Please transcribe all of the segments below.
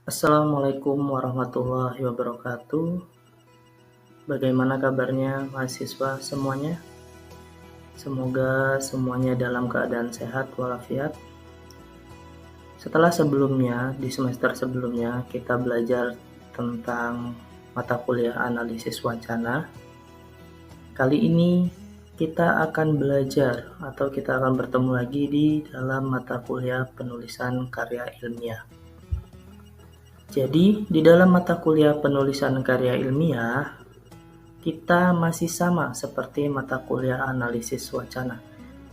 Assalamualaikum warahmatullahi wabarakatuh. Bagaimana kabarnya mahasiswa semuanya? Semoga semuanya dalam keadaan sehat walafiat. Setelah sebelumnya, di semester sebelumnya, kita belajar tentang mata kuliah analisis wacana. Kali ini kita akan belajar atau kita akan bertemu lagi di dalam mata kuliah penulisan karya ilmiah. Jadi, di dalam mata kuliah penulisan karya ilmiah, kita masih sama seperti mata kuliah analisis wacana.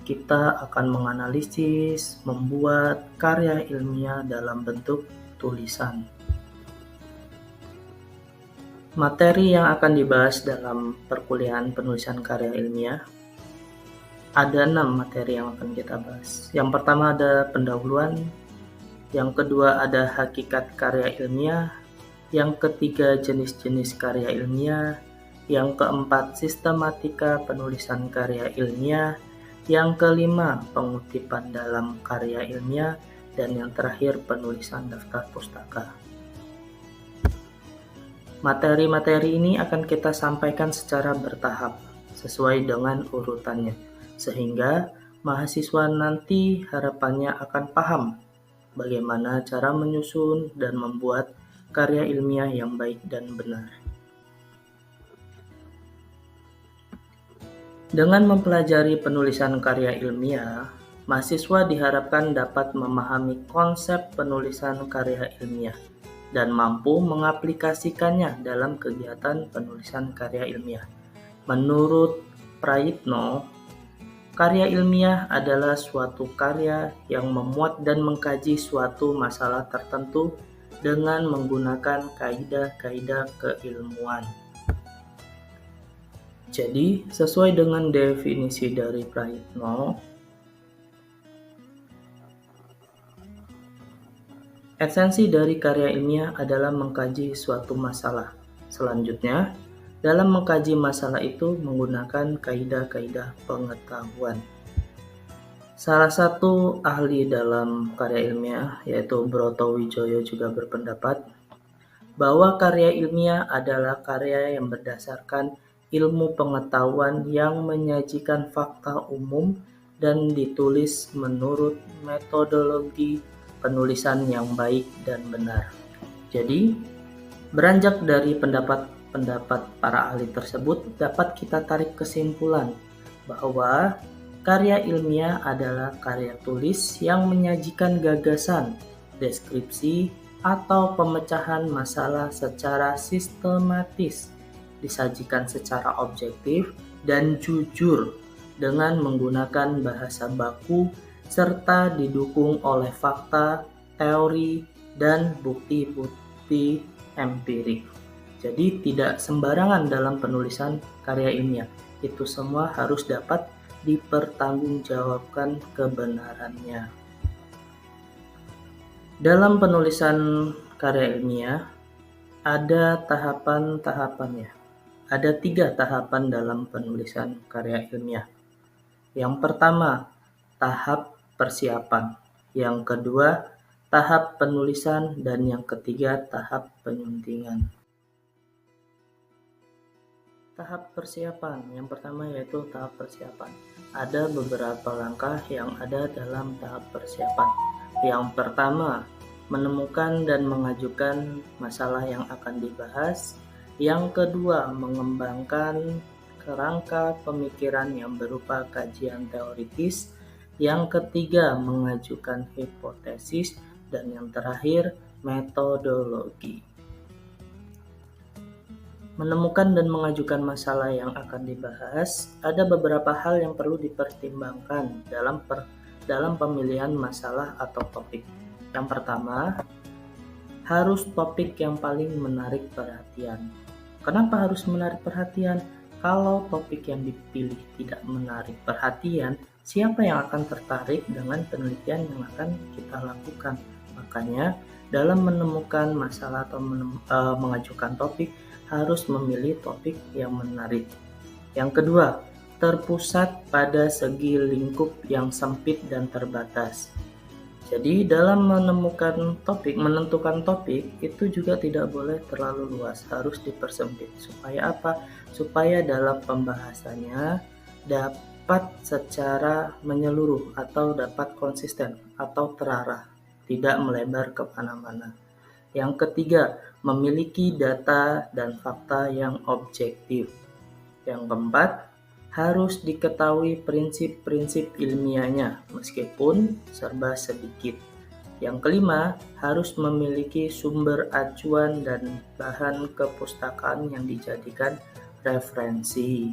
Kita akan menganalisis, membuat karya ilmiah dalam bentuk tulisan. Materi yang akan dibahas dalam perkuliahan penulisan karya ilmiah ada 6 materi yang akan kita bahas. Yang pertama ada pendahuluan, yang kedua ada hakikat karya ilmiah, yang ketiga jenis-jenis karya ilmiah, yang keempat sistematika penulisan karya ilmiah, yang kelima pengutipan dalam karya ilmiah, dan yang terakhir penulisan daftar pustaka. Materi-materi ini akan kita sampaikan secara bertahap sesuai dengan urutannya, sehingga mahasiswa nanti harapannya akan paham bagaimana cara menyusun dan membuat karya ilmiah yang baik dan benar. Dengan mempelajari penulisan karya ilmiah, mahasiswa diharapkan dapat memahami konsep penulisan karya ilmiah dan mampu mengaplikasikannya dalam kegiatan penulisan karya ilmiah. Menurut Prayitno, karya ilmiah adalah suatu karya yang memuat dan mengkaji suatu masalah tertentu dengan menggunakan kaidah-kaidah keilmuan. Jadi, sesuai dengan definisi dari Prayitno, esensi dari karya ilmiah adalah mengkaji suatu masalah. Selanjutnya, dalam mengkaji masalah itu menggunakan kaidah-kaidah pengetahuan. Salah satu ahli dalam karya ilmiah, yaitu Broto Wijoyo, juga berpendapat bahwa karya ilmiah adalah karya yang berdasarkan ilmu pengetahuan yang menyajikan fakta umum dan ditulis menurut metodologi penulisan yang baik dan benar. Jadi, beranjak dari pendapat para ahli tersebut, dapat kita tarik kesimpulan bahwa karya ilmiah adalah karya tulis yang menyajikan gagasan, deskripsi, atau pemecahan masalah secara sistematis, disajikan secara objektif dan jujur dengan menggunakan bahasa baku serta didukung oleh fakta, teori, dan bukti-bukti empirik. Jadi tidak sembarangan dalam penulisan karya ilmiah. Itu semua harus dapat dipertanggungjawabkan kebenarannya. Dalam penulisan karya ilmiah ada tahapan-tahapannya. Ada 3 tahapan dalam penulisan karya ilmiah. Yang pertama, tahap persiapan. Yang kedua, tahap penulisan. Dan yang ketiga, tahap penyuntingan. Tahap persiapan. Yang pertama yaitu tahap persiapan. Ada beberapa langkah yang ada dalam tahap persiapan. Yang pertama, menemukan dan mengajukan masalah yang akan dibahas. Yang kedua, mengembangkan kerangka pemikiran yang berupa kajian teoritis. Yang ketiga, mengajukan hipotesis. Dan yang terakhir, metodologi. Menemukan dan mengajukan masalah yang akan dibahas, ada beberapa hal yang perlu dipertimbangkan dalam pemilihan masalah atau topik. Yang pertama, harus topik yang paling menarik perhatian. Kenapa harus menarik perhatian? Kalau topik yang dipilih tidak menarik perhatian, siapa yang akan tertarik dengan penelitian yang akan kita lakukan? Makanya, dalam menemukan masalah atau mengajukan topik, harus memilih topik yang menarik. Yang kedua, terpusat pada segi lingkup yang sempit dan terbatas. Jadi dalam menentukan topik itu juga tidak boleh terlalu luas, harus dipersempit. Supaya apa? Supaya dalam pembahasannya dapat secara menyeluruh atau dapat konsisten atau terarah, tidak melebar ke mana-mana. Yang ketiga, memiliki data dan fakta yang objektif. Yang keempat, harus diketahui prinsip-prinsip ilmiahnya meskipun serba sedikit. Yang kelima, harus memiliki sumber acuan dan bahan kepustakaan yang dijadikan referensi.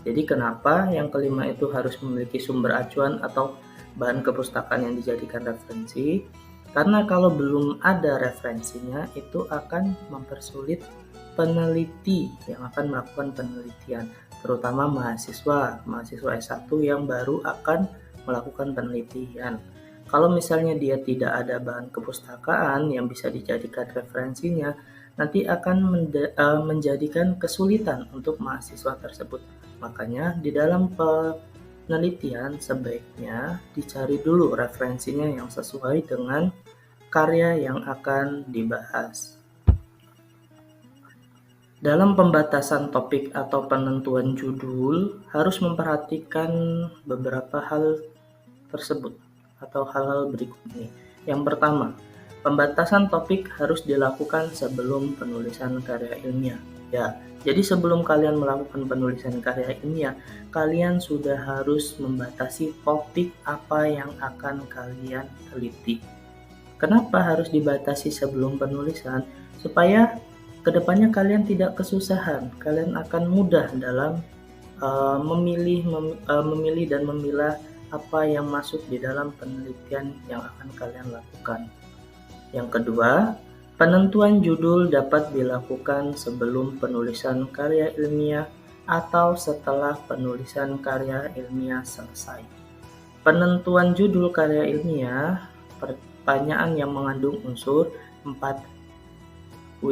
Jadi kenapa yang kelima itu harus memiliki sumber acuan atau bahan kepustakaan yang dijadikan referensi? Karena kalau belum ada referensinya itu akan mempersulit peneliti yang akan melakukan penelitian, terutama mahasiswa S1 yang baru akan melakukan penelitian. Kalau misalnya dia tidak ada bahan kepustakaan yang bisa dijadikan referensinya, nanti akan menjadikan kesulitan untuk mahasiswa tersebut. Makanya di dalam penelitian sebaiknya dicari dulu referensinya yang sesuai dengan karya yang akan dibahas. Dalam pembatasan topik atau penentuan judul harus memperhatikan beberapa hal tersebut atau hal-hal berikut ini. Yang pertama, pembatasan topik harus dilakukan sebelum penulisan karya ilmiah. Ya, jadi sebelum kalian melakukan penulisan karya ilmiah, kalian sudah harus membatasi topik apa yang akan kalian teliti. Kenapa harus dibatasi sebelum penulisan? Supaya kedepannya kalian tidak kesusahan, kalian akan mudah dalam memilih dan memilah apa yang masuk di dalam penelitian yang akan kalian lakukan. Yang kedua, penentuan judul dapat dilakukan sebelum penulisan karya ilmiah atau setelah penulisan karya ilmiah selesai. Penentuan judul karya ilmiah, pertanyaan yang mengandung unsur 4W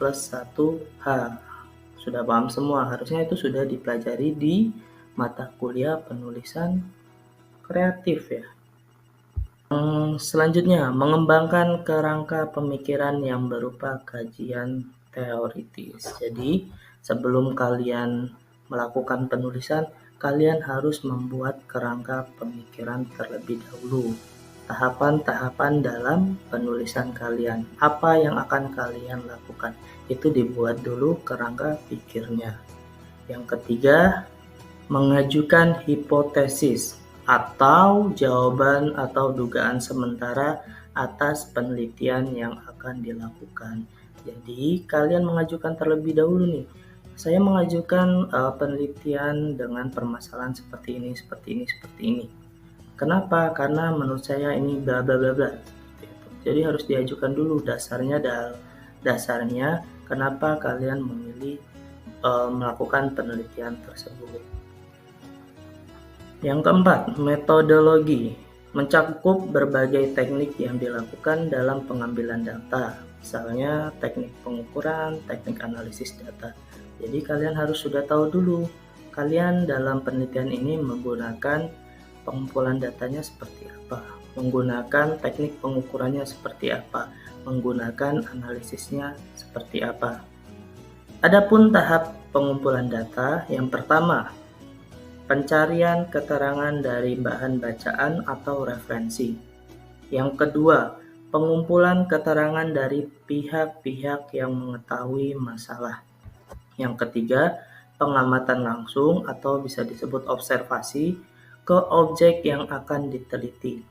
plus 1H. Sudah paham semua, harusnya itu sudah dipelajari di mata kuliah penulisan kreatif ya. Selanjutnya, mengembangkan kerangka pemikiran yang berupa kajian teoritis. Jadi, sebelum kalian melakukan penulisan, kalian harus membuat kerangka pemikiran terlebih dahulu. Tahapan-tahapan dalam penulisan kalian, apa yang akan kalian lakukan, itu dibuat dulu kerangka pikirnya. Yang ketiga, mengajukan hipotesis atau jawaban atau dugaan sementara atas penelitian yang akan dilakukan. Jadi kalian mengajukan terlebih dahulu nih. Saya mengajukan penelitian dengan permasalahan seperti ini. Kenapa? Karena menurut saya ini bla bla bla bla. Jadi harus diajukan dulu dasarnya kenapa kalian memilih melakukan penelitian tersebut. Yang keempat, metodologi mencakup berbagai teknik yang dilakukan dalam pengambilan data, misalnya teknik pengukuran, teknik analisis data. Jadi kalian harus sudah tahu dulu, kalian dalam penelitian ini menggunakan pengumpulan datanya seperti apa, menggunakan teknik pengukurannya seperti apa, menggunakan analisisnya seperti apa. Adapun tahap pengumpulan data, yang pertama, pencarian keterangan dari bahan bacaan atau referensi. Yang kedua, pengumpulan keterangan dari pihak-pihak yang mengetahui masalah. Yang ketiga, pengamatan langsung atau bisa disebut observasi ke objek yang akan diteliti.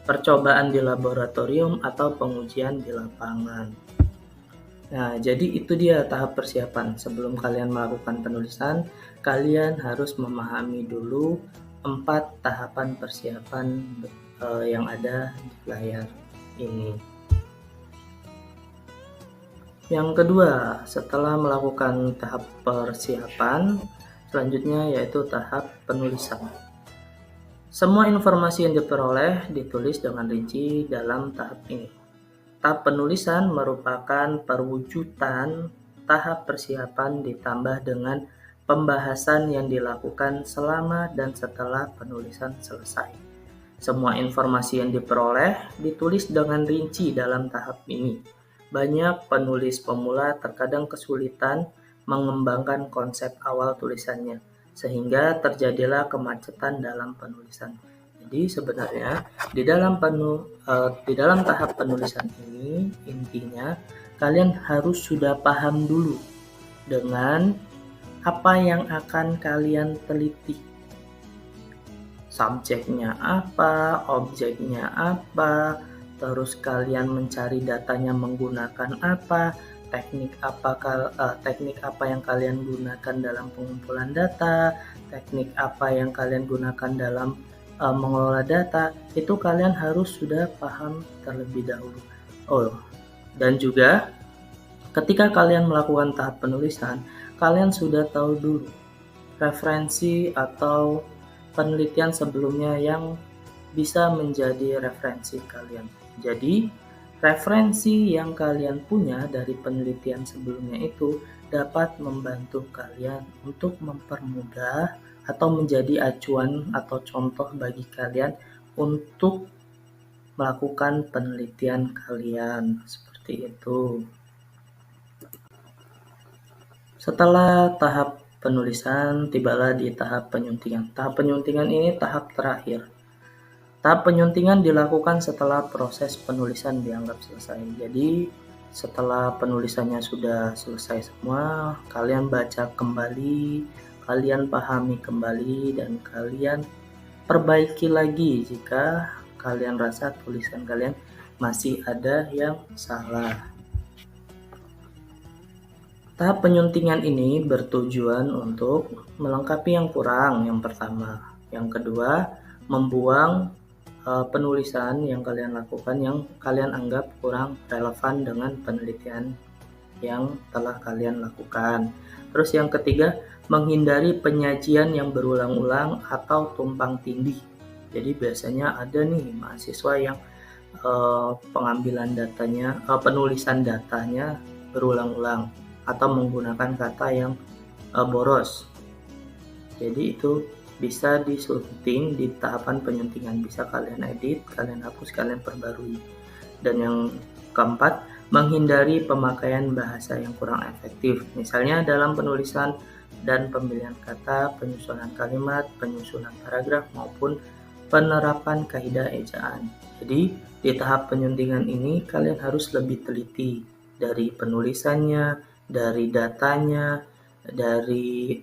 Percobaan di laboratorium atau pengujian di lapangan. Nah, jadi itu dia tahap persiapan. Sebelum kalian melakukan penulisan, kalian harus memahami dulu 4 tahapan persiapan yang ada di layar ini. Yang kedua, setelah melakukan tahap persiapan, selanjutnya yaitu tahap penulisan. Semua informasi yang diperoleh ditulis dengan rinci dalam tahap ini. Tahap penulisan merupakan perwujudan tahap persiapan ditambah dengan pembahasan yang dilakukan selama dan setelah penulisan selesai. Semua informasi yang diperoleh ditulis dengan rinci dalam tahap ini. Banyak penulis pemula terkadang kesulitan mengembangkan konsep awal tulisannya, sehingga terjadilah kemacetan dalam penulisan. Jadi sebenarnya di dalam tahap penulisan ini intinya kalian harus sudah paham dulu dengan apa yang akan kalian teliti. Subjeknya apa, objeknya apa, terus kalian mencari datanya menggunakan apa, teknik apa yang kalian gunakan dalam pengumpulan data, teknik apa yang kalian gunakan dalam mengelola data, itu kalian harus sudah paham terlebih dahulu. Dan juga ketika kalian melakukan tahap penulisan, kalian sudah tahu dulu referensi atau penelitian sebelumnya yang bisa menjadi referensi kalian. Jadi, referensi yang kalian punya dari penelitian sebelumnya itu dapat membantu kalian untuk mempermudah atau menjadi acuan atau contoh bagi kalian untuk melakukan penelitian kalian. Seperti itu. Setelah tahap penulisan, tibalah di tahap penyuntingan. Tahap penyuntingan ini tahap terakhir. Tahap penyuntingan dilakukan setelah proses penulisan dianggap selesai. Jadi, setelah penulisannya sudah selesai semua, kalian baca kembali, kalian pahami kembali, dan kalian perbaiki lagi jika kalian rasa tulisan kalian masih ada yang salah. Tahap penyuntingan ini bertujuan untuk melengkapi yang kurang, yang pertama. Yang kedua, membuang penulisan yang kalian lakukan yang kalian anggap kurang relevan dengan penelitian yang telah kalian lakukan. Terus yang ketiga, menghindari penyajian yang berulang-ulang atau tumpang tindih. Jadi biasanya ada nih mahasiswa yang pengambilan datanya, penulisan datanya berulang-ulang atau menggunakan kata yang boros. Jadi itu bisa disunting di tahapan penyuntingan. Bisa kalian edit, kalian hapus, kalian perbarui. Dan yang keempat, menghindari pemakaian bahasa yang kurang efektif. Misalnya dalam penulisan dan pemilihan kata, penyusunan kalimat, penyusunan paragraf, maupun penerapan kaidah ejaan. Jadi di tahap penyuntingan ini kalian harus lebih teliti dari penulisannya, dari datanya, dari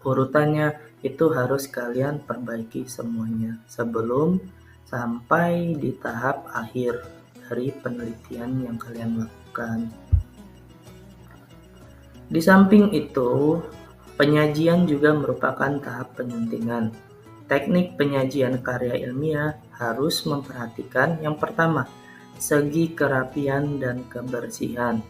urutannya, itu harus kalian perbaiki semuanya sebelum sampai di tahap akhir dari penelitian yang kalian lakukan. Di samping itu, penyajian juga merupakan tahap penyuntingan. Teknik penyajian karya ilmiah harus memperhatikan yang pertama, segi kerapian dan kebersihan.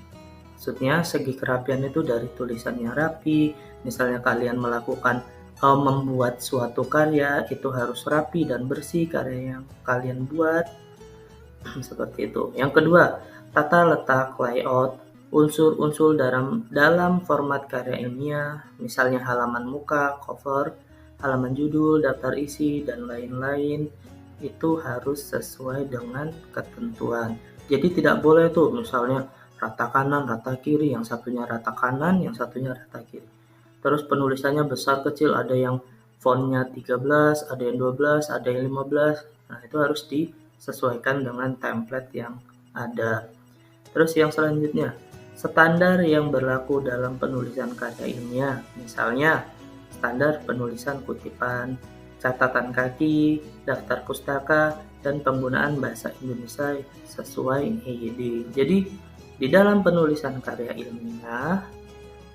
Maksudnya segi kerapian itu dari tulisannya rapi, misalnya kalian melakukan membuat suatu karya itu harus rapi dan bersih karya yang kalian buat, seperti itu. Yang kedua, tata letak layout, unsur-unsur dalam format karya ilmiah, misalnya halaman muka, cover, halaman judul, daftar isi, dan lain-lain, itu harus sesuai dengan ketentuan. Jadi tidak boleh tuh misalnya rata kanan, rata kiri, yang satunya rata kanan, yang satunya rata kiri. Terus penulisannya besar kecil, ada yang fontnya 13, ada yang 12, ada yang 15. Nah, itu harus disesuaikan dengan template yang ada. Terus yang selanjutnya, standar yang berlaku dalam penulisan karya ilmiah. Misalnya, standar penulisan kutipan, catatan kaki, daftar pustaka, dan penggunaan bahasa Indonesia sesuai EYD. Jadi, di dalam penulisan karya ilmiah,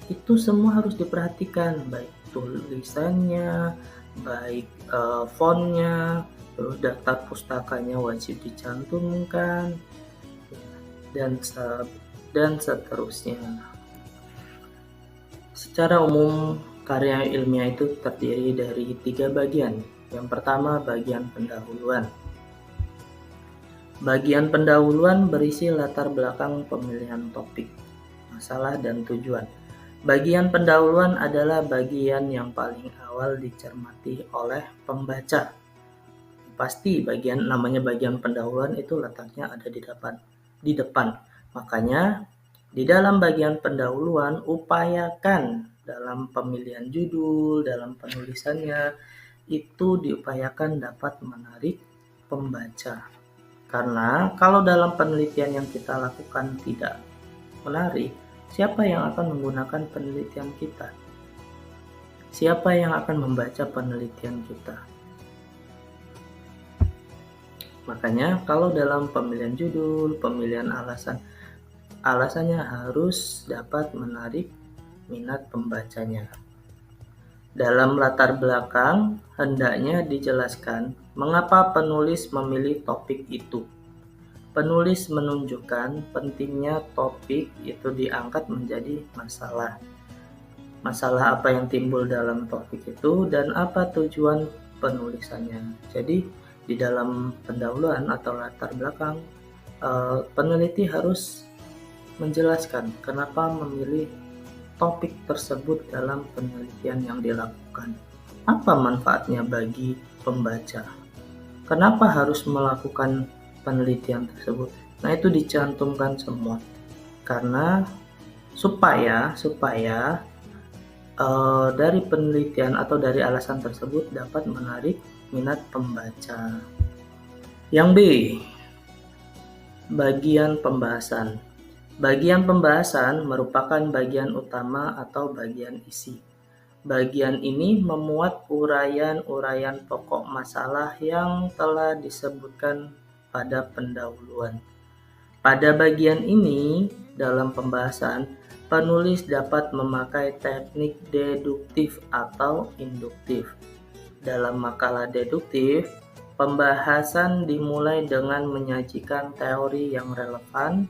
itu semua harus diperhatikan, baik tulisannya, baik fontnya, terus daftar pustakanya wajib dicantumkan, dan seterusnya. Secara umum, karya ilmiah itu terdiri dari 3 bagian. Yang pertama, bagian pendahuluan. Bagian pendahuluan berisi latar belakang pemilihan topik, masalah, dan tujuan. Bagian pendahuluan adalah bagian yang paling awal dicermati oleh pembaca. pasti namanya bagian pendahuluan itu letaknya ada di depan. Makanya di dalam bagian pendahuluan upayakan dalam pemilihan judul, dalam penulisannya itu diupayakan dapat menarik pembaca. Karena kalau dalam penelitian yang kita lakukan tidak menarik, siapa yang akan menggunakan penelitian kita? Siapa yang akan membaca penelitian kita? Makanya kalau dalam pemilihan judul, pemilihan alasannya harus dapat menarik minat pembacanya. Dalam latar belakang, hendaknya dijelaskan mengapa penulis memilih topik itu. Penulis menunjukkan pentingnya topik itu diangkat menjadi masalah. Masalah apa yang timbul dalam topik itu dan apa tujuan penulisannya. Jadi di dalam pendahuluan atau latar belakang, peneliti harus menjelaskan kenapa memilih topik tersebut dalam penelitian yang dilakukan. Apa manfaatnya bagi pembaca? Kenapa harus melakukan penelitian tersebut? Nah, itu dicantumkan semua. Karena supaya dari penelitian atau dari alasan tersebut dapat menarik minat pembaca. Yang B, bagian pembahasan. Bagian pembahasan merupakan bagian utama atau bagian isi. Bagian ini memuat uraian-uraian pokok masalah yang telah disebutkan pada pendahuluan. Pada bagian ini, dalam pembahasan, penulis dapat memakai teknik deduktif atau induktif. Dalam makalah deduktif, pembahasan dimulai dengan menyajikan teori yang relevan,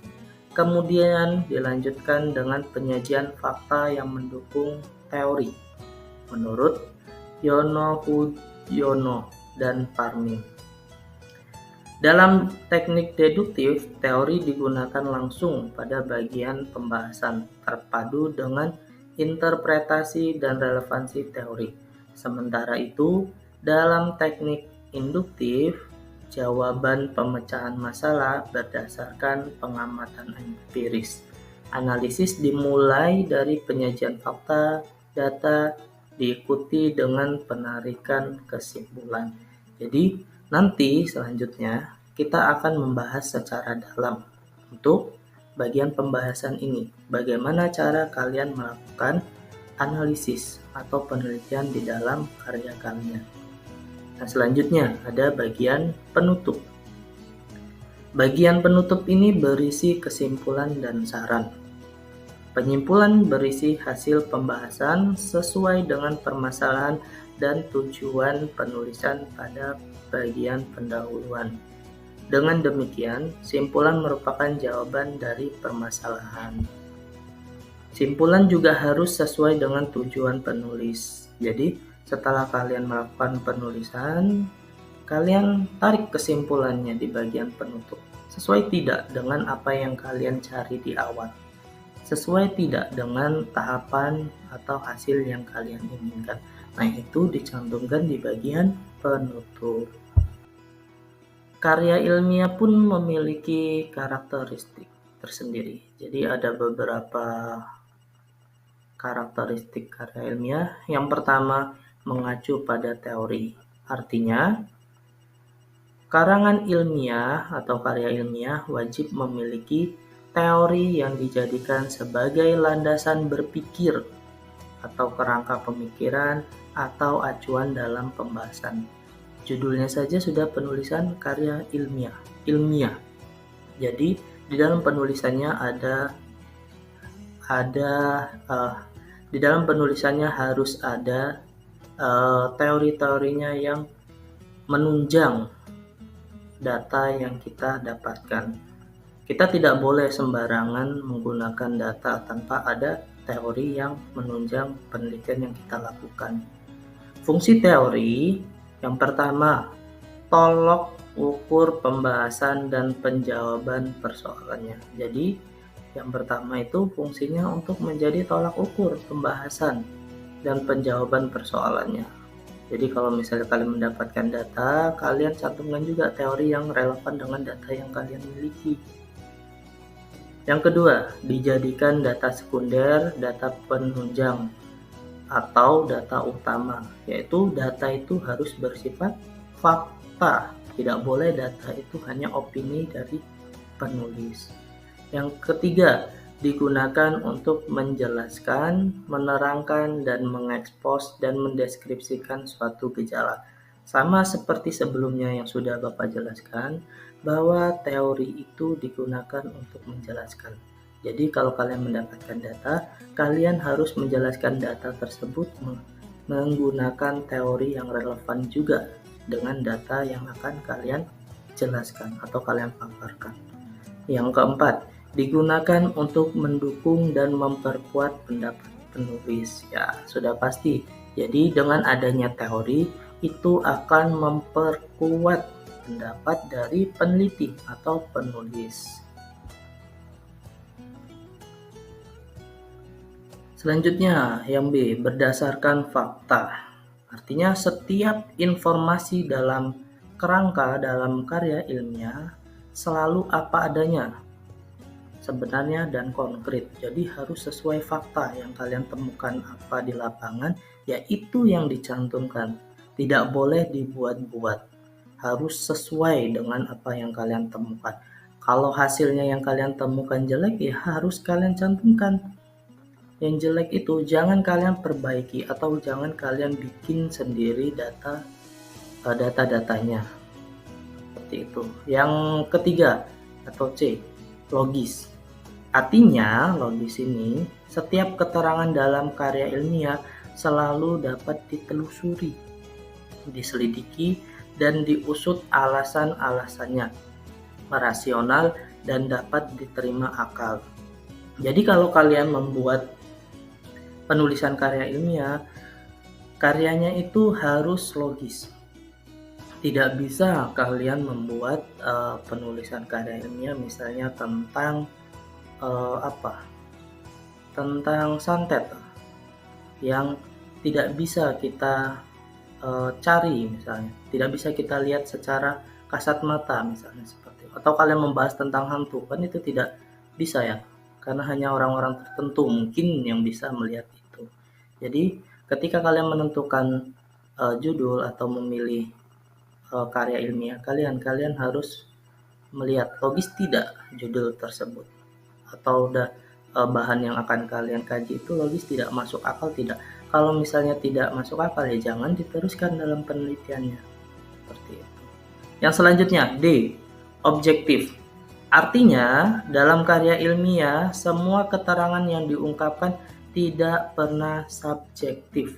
kemudian dilanjutkan dengan penyajian fakta yang mendukung teori, menurut Yono Hudjono dan Parmin. Dalam teknik deduktif, teori digunakan langsung pada bagian pembahasan, terpadu dengan interpretasi dan relevansi teori. Sementara itu, dalam teknik induktif, jawaban pemecahan masalah berdasarkan pengamatan empiris. Analisis dimulai dari penyajian fakta, data, diikuti dengan penarikan kesimpulan. Jadi, nanti selanjutnya kita akan membahas secara dalam untuk bagian pembahasan ini. Bagaimana cara kalian melakukan analisis atau penelitian di dalam karya kalian. Nah, selanjutnya ada bagian penutup. Bagian penutup ini berisi kesimpulan dan saran. Penyimpulan berisi hasil pembahasan sesuai dengan permasalahan dan tujuan penulisan pada bagian pendahuluan. Dengan demikian, simpulan merupakan jawaban dari permasalahan. Simpulan juga harus sesuai dengan tujuan penulis. Jadi, setelah kalian melakukan penulisan, kalian tarik kesimpulannya di bagian penutup. Sesuai tidak dengan apa yang kalian cari di awal? Sesuai tidak dengan tahapan atau hasil yang kalian inginkan? Nah, itu dicantumkan di bagian penutup. Karya ilmiah pun memiliki karakteristik tersendiri. Jadi ada beberapa karakteristik karya ilmiah. Yang pertama, mengacu pada teori. Artinya, karangan ilmiah atau karya ilmiah wajib memiliki teori yang dijadikan sebagai landasan berpikir atau kerangka pemikiran atau acuan dalam pembahasan. Judulnya saja sudah penulisan karya ilmiah. Jadi di dalam penulisannya di dalam penulisannya harus ada teori-teorinya yang menunjang data yang kita dapatkan. Kita tidak boleh sembarangan menggunakan data tanpa ada teori yang menunjang penelitian yang kita lakukan. Fungsi teori yang pertama, tolok ukur pembahasan dan penjawaban persoalannya. Jadi, yang pertama itu fungsinya untuk menjadi tolak ukur pembahasan dan penjawaban persoalannya. Jadi kalau misalnya kalian mendapatkan data, kalian cantumkan juga teori yang relevan dengan data yang kalian miliki. Yang kedua, dijadikan data sekunder, data penunjang, atau data utama, yaitu data itu harus bersifat fakta. Tidak boleh data itu hanya opini dari penulis. Yang ketiga, digunakan untuk menjelaskan, menerangkan, dan mengekspos dan mendeskripsikan suatu gejala. Sama seperti sebelumnya yang sudah Bapak jelaskan, bahwa teori itu digunakan untuk menjelaskan. Jadi kalau kalian mendapatkan data, kalian harus menjelaskan data tersebut menggunakan teori yang relevan juga dengan data yang akan kalian jelaskan atau kalian paparkan. Yang keempat, digunakan untuk mendukung dan memperkuat pendapat penulis. Ya, sudah pasti. Jadi dengan adanya teori itu akan memperkuat pendapat dari peneliti atau penulis. Selanjutnya, yang B, berdasarkan fakta. Artinya setiap informasi dalam kerangka dalam karya ilmiah selalu apa adanya, sebenarnya dan konkret. Jadi harus sesuai fakta yang kalian temukan apa di lapangan, yaitu yang dicantumkan. Tidak boleh dibuat-buat. Harus sesuai dengan apa yang kalian temukan. Kalau hasilnya yang kalian temukan jelek, ya harus kalian cantumkan. Yang jelek itu jangan kalian perbaiki atau jangan kalian bikin sendiri data-datanya. Seperti itu. Yang ketiga atau C, logis. Artinya, logis ini setiap keterangan dalam karya ilmiah selalu dapat ditelusuri, diselidiki, dan diusut alasan-alasannya, rasional dan dapat diterima akal. Jadi kalau kalian membuat penulisan karya ilmiah, karyanya itu harus logis. Tidak bisa kalian membuat penulisan karya ilmiah misalnya tentang tentang santet yang tidak bisa kita cari misalnya, tidak bisa kita lihat secara kasat mata misalnya seperti itu. Atau kalian membahas tentang hantu, kan itu tidak bisa ya, karena hanya orang-orang tertentu mungkin yang bisa melihat itu. Jadi ketika kalian menentukan judul atau memilih karya ilmiah kalian harus melihat logis tidak judul tersebut, atau bahan yang akan kalian kaji itu logis tidak, masuk akal tidak. Kalau misalnya tidak masuk akal ya jangan diteruskan dalam penelitiannya. Seperti itu. Yang selanjutnya D, objektif. Artinya dalam karya ilmiah semua keterangan yang diungkapkan tidak pernah subjektif,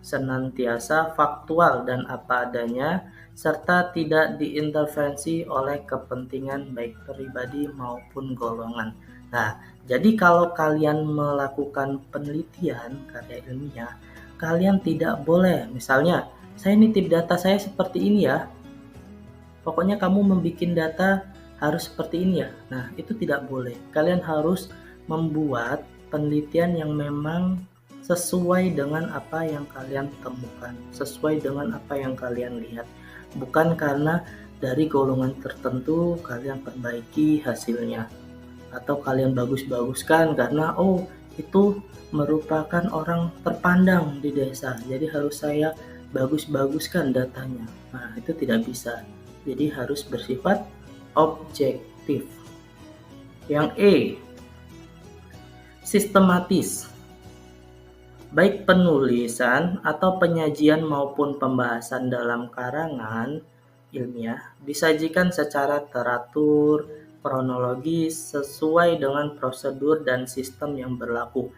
senantiasa faktual dan apa adanya, serta tidak diintervensi oleh kepentingan baik pribadi maupun golongan. Nah, jadi kalau kalian melakukan penelitian karya ilmiah, kalian tidak boleh, misalnya, saya nitip data saya seperti ini ya, pokoknya kamu membuat data harus seperti ini ya. Nah, itu tidak boleh. Kalian harus membuat penelitian yang memang sesuai dengan apa yang kalian temukan, sesuai dengan apa yang kalian lihat. Bukan karena dari golongan tertentu kalian perbaiki hasilnya, atau kalian bagus-baguskan karena itu merupakan orang terpandang di desa, jadi harus saya bagus-baguskan datanya. Nah, itu tidak bisa. Jadi harus bersifat objektif. Yang E, sistematis. Baik penulisan atau penyajian maupun pembahasan dalam karangan ilmiah disajikan secara teratur, kronologis, sesuai dengan prosedur dan sistem yang berlaku,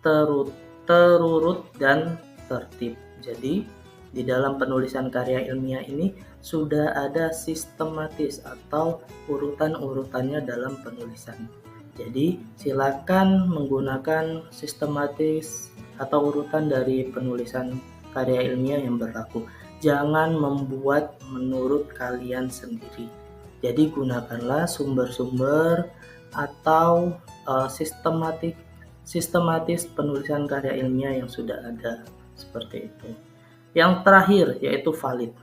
terurut dan tertib. Jadi di dalam penulisan karya ilmiah ini sudah ada sistematis atau urutan-urutannya dalam penulisan. Jadi silakan menggunakan sistematis atau urutan dari penulisan karya ilmiah yang berlaku. Jangan membuat menurut kalian sendiri. Jadi gunakanlah sumber-sumber atau sistematis penulisan karya ilmiah yang sudah ada, seperti itu. Yang terakhir yaitu valid.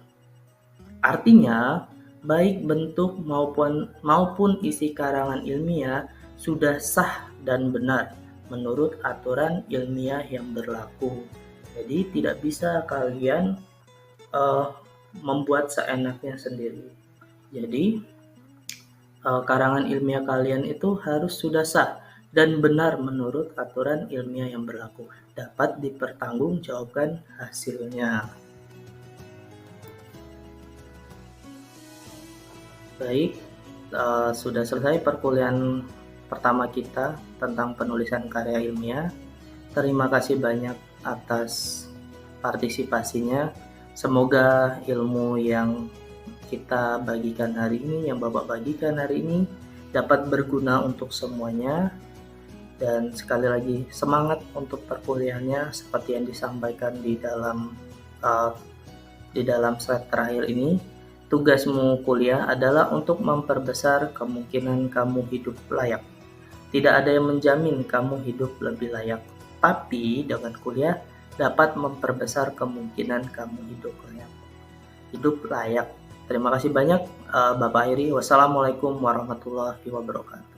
Artinya, baik bentuk maupun isi karangan ilmiah sudah sah dan benar menurut aturan ilmiah yang berlaku. Jadi tidak bisa kalian membuat seenaknya sendiri. Jadi karangan ilmiah kalian itu harus sudah sah dan benar menurut aturan ilmiah yang berlaku, dapat dipertanggungjawabkan hasilnya. Baik, sudah selesai perkuliahan pertama kita tentang penulisan karya ilmiah. Terima kasih banyak atas partisipasinya. Semoga ilmu yang kita bagikan hari ini, yang Bapak bagikan hari ini, dapat berguna untuk semuanya. Dan sekali lagi, semangat untuk perkuliahannya seperti yang disampaikan di dalam slide terakhir ini. Tugasmu kuliah adalah untuk memperbesar kemungkinan kamu hidup layak. Tidak ada yang menjamin kamu hidup lebih layak, tapi dengan kuliah dapat memperbesar kemungkinan kamu hidup layak. Terima kasih banyak, Bapak akhiri. Wassalamualaikum warahmatullahi wabarakatuh.